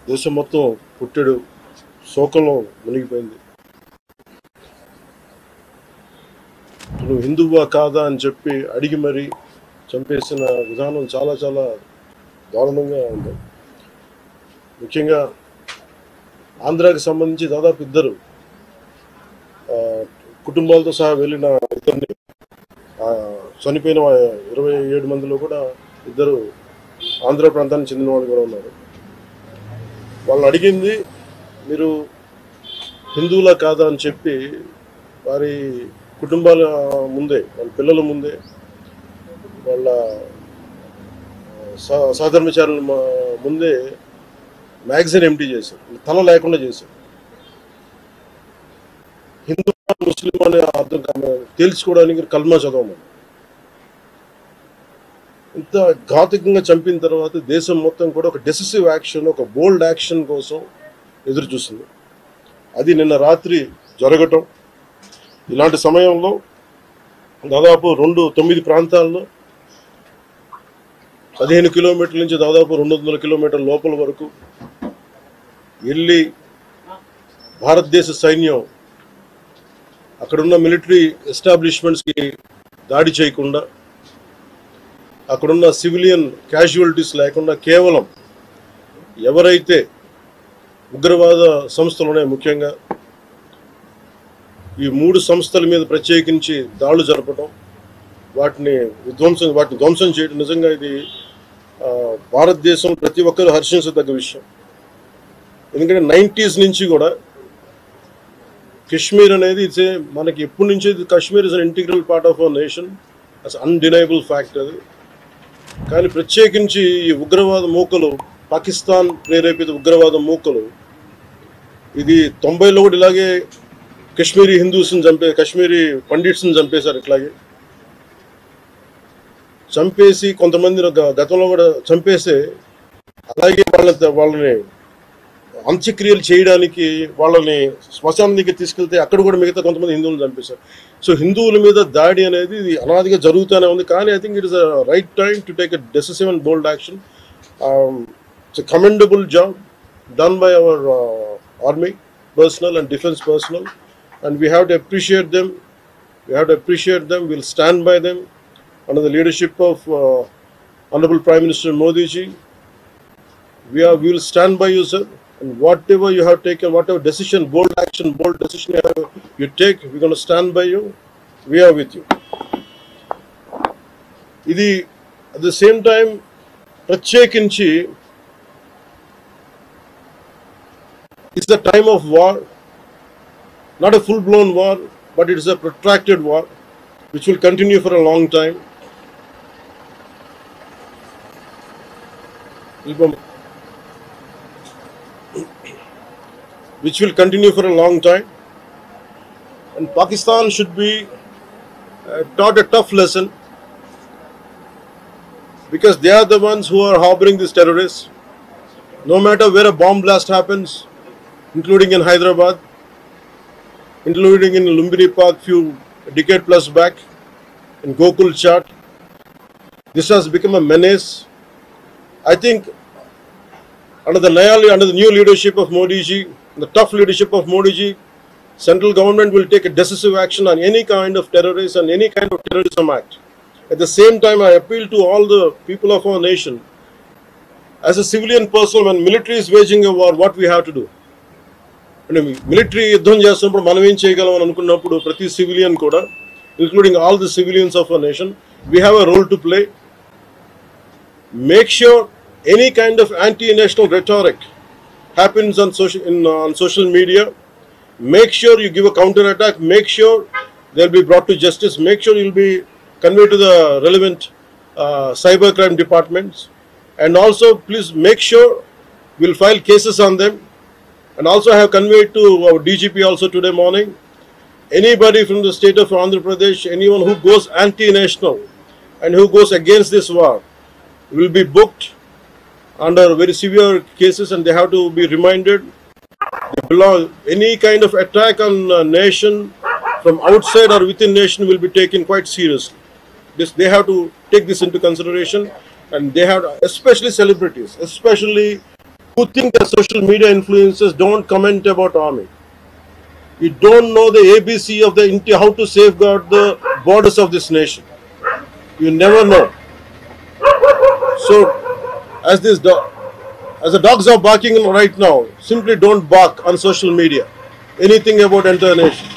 దేశం మొత్తం పుట్టెడు శోకంలో మునిగిపోయింది. నువ్వు హిందువా కాదా అని చెప్పి అడిగి మరీ చంపేసిన విధానం చాలా చాలా దారుణంగా ఉంది. ముఖ్యంగా ఆంధ్రాకి సంబంధించి దాదాపు ఇద్దరు కుటుంబాలతో సహా వెళ్ళిన ఇద్దరిని చనిపోయిన 27 మందిలో కూడా ఇద్దరు ఆంధ్ర ప్రాంతానికి చెందిన వాళ్ళు కూడా ఉన్నారు. వాళ్ళు అడిగింది మీరు హిందువులా కాదా అని చెప్పి వారి కుటుంబాల ముందే, వాళ్ళ పిల్లల ముందే, వాళ్ళ సహధర్మచారుల ముందే మ్యాగజైన్ ఎంటీ చేశారు, తల లేకుండా చేశారు. హిందూ ముస్లిం అనే అర్థం తేల్చుకోవడానికి కల్మా చదవమని. ఇంత ఘాతుకంగా చంపిన తర్వాత దేశం మొత్తం కూడా ఒక డెసిసివ్ యాక్షన్, ఒక బోల్డ్ యాక్షన్ కోసం ఎదురు చూస్తుంది. అది నిన్న రాత్రి జరగటం. ఇలాంటి సమయంలో దాదాపు 9 ప్రాంతాల్లో 15 కిలోమీటర్ల నుంచి దాదాపు 200 కిలోమీటర్ల లోపల వరకు వెళ్ళి భారతదేశ సైన్యం అక్కడున్న మిలిటరీ ఎస్టాబ్లిష్మెంట్స్కి దాడి చేయకుండా, అక్కడున్న సివిలియన్ క్యాజువాలిటీస్ లేకుండా కేవలం ఎవరైతే ఉగ్రవాద సంస్థలు ఉన్నాయో, ముఖ్యంగా ఈ 3 సంస్థల మీద ప్రత్యేకించి దాడులు జరపడం, వాటిని ధ్వంసం చేయడం నిజంగా ఇది భారతదేశం ప్రతి ఒక్కరు హర్షించదగ్గ విషయం. ఎందుకంటే 90s నుంచి కూడా కశ్మీర్ అనేది మనకి ఎప్పటి నుంచి Kashmir is an integral part of our nation, as undeniable fact అది. కానీ ప్రత్యేకించి ఈ ఉగ్రవాద మూకలు, పాకిస్తాన్ ప్రేరేపిత ఉగ్రవాద మూకలు, ఇది 90లో కూడా ఇలాగే కశ్మీరీ హిందూస్ని కశ్మీరీ పండిట్స్ని చంపేశారు. ఇట్లాగే చంపేసి కొంతమంది గతంలో కూడా చంపేస్తే అలాగే వాళ్ళని అంత్యక్రియలు చేయడానికి వాళ్ళని శ్మశానం దగ్గర తీసుకెళ్తే అక్కడ కూడా మిగతా కొంతమంది హిందువులను చంపేశారు. సో హిందువుల మీద దాడి అనేది ఇది అనాదిగా జరుగుతూనే ఉంది. కానీ I think it is a right time to take a decisive and bold action. It's a commendable job done by our army personal and defence personnel, and we have to appreciate them. We'll stand by them under the leadership of Honorable Prime Minister Modi ji. We will stand by you, sir, and whatever you have taken, whatever decision, bold decision you take, we're going to stand by you. We are with you. Idi at the same time ప్రత్యేకించి it's the time of war. Not a full-blown war, but it is a protracted war, which will continue for a long time. And Pakistan should be taught a tough lesson, because they are the ones who are harboring these terrorists. No matter where a bomb blast happens, including in Hyderabad, including in Lumbini Park decade plus back, in Gokul Chat, this has become a menace. I think under the new leadership of Modi ji, the tough leadership of Modi ji, central government will take a decisive action on any kind of terrorism and any kind of terrorism act. At the same time, I appeal to all the people of our nation, as a civilian person, when military is waging a war, what we have to do? అంటే military యుద్ధం చేస్తున్నప్పుడు మనం ఏం చేయగలం అని అనుకున్నప్పుడు ప్రతి civilian కూడా, including all the civilians of our nation, we have a role to play. Make sure any kind of anti-national rhetoric happens on social media. Make sure you give a counter attack. Make sure they'll be brought to justice. Make sure you'll be conveyed to the relevant cybercrime departments. And also, please make sure we'll file cases on them. And also I have conveyed to our DGP also today morning, anybody from the state of Andhra Pradesh, anyone who goes anti-national and who goes against this war will be booked under very severe cases, and they have to be reminded any kind of attack on a nation from outside or within nation will be taken quite seriously. They have to take this into consideration, and they have to, especially celebrities, especially who think that social media influencers don't comment about army. You don't know the ABC of the how to safeguard the borders of this nation. You never know. So, as the dogs are barking right now, simply don't bark on social media. Anything about entire nation.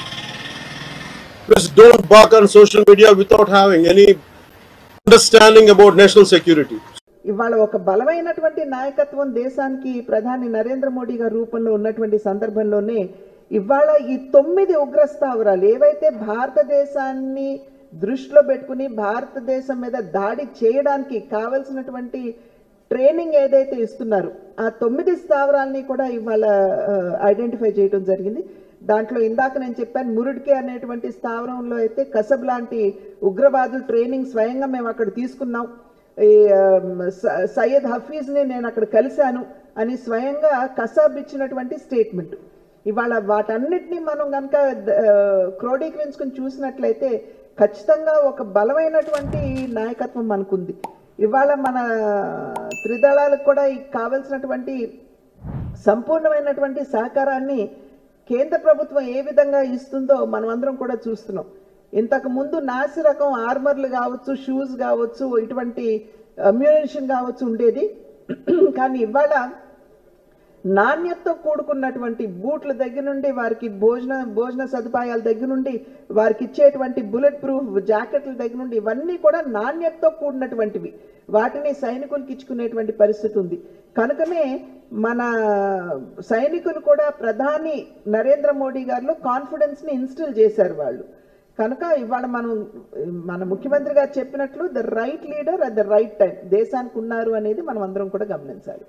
Please don't bark on social media without having any understanding about national security. ఇవాళ ఒక బలమైనటువంటి నాయకత్వం దేశానికి ప్రధాని నరేంద్ర మోడీ గారి రూపంలో ఉన్నటువంటి సందర్భంలోనే ఇవాళ ఈ 9 ఉగ్రస్థావరాలు ఏవైతే భారతదేశాన్ని దృష్టిలో పెట్టుకుని భారతదేశం మీద దాడి చేయడానికి కావాల్సినటువంటి ట్రైనింగ్ ఏదైతే ఇస్తున్నారు ఆ 9 స్థావరాలని కూడా ఇవాళ ఐడెంటిఫై చేయడం జరిగింది. దాంట్లో ఇందాక నేను చెప్పాను మురుడ్కే అనేటువంటి స్థావరంలో అయితే కసబ్ లాంటి ఉగ్రవాదుల ట్రైనింగ్ స్వయంగా మేము అక్కడ తీసుకున్నాం. ఈ సయ్యద్ హఫీజ్ని నేను అక్కడ కలిశాను అని స్వయంగా కసాబ్ ఇచ్చినటువంటి స్టేట్మెంట్. ఇవాళ వాటన్నిటినీ మనం కనుక క్రోడీకరించుకుని చూసినట్లయితే ఖచ్చితంగా ఒక బలమైనటువంటి నాయకత్వం మనకుంది. ఇవాళ మన త్రిదళాలకు కూడా కావాల్సినటువంటి సంపూర్ణమైనటువంటి సహకారాన్ని కేంద్ర ప్రభుత్వం ఏ విధంగా ఇస్తుందో మనం అందరం కూడా చూస్తున్నాం. ఇంతకు ముందు నాసి రకం ఆర్మర్లు కావచ్చు, షూస్ కావచ్చు, ఇటువంటి అమ్యునిషన్ కావచ్చు ఉండేది. కానీ ఇవాళ నాణ్యతతో కూడుకున్నటువంటి బూట్ల దగ్గర నుండి వారికి భోజన సదుపాయాల దగ్గర నుండి వారికి ఇచ్చేటువంటి బుల్లెట్ ప్రూఫ్ జాకెట్ల దగ్గర నుండి ఇవన్నీ కూడా నాణ్యతతో కూడినటువంటివి. వాటిని సైనికులకు ఇచ్చుకునేటువంటి పరిస్థితి ఉంది. కనుకనే మన సైనికులు కూడా ప్రధాని నరేంద్ర మోడీ గారిలో కాన్ఫిడెన్స్ని ఇన్స్టిల్ చేశారు వాళ్ళు. కనుక ఇవాళ మన ముఖ్యమంత్రి గారు చెప్పినట్లు the right leader at the right time దేశానికి ఉన్నారు అనేది మనం అందరం కూడా గమనించాలి.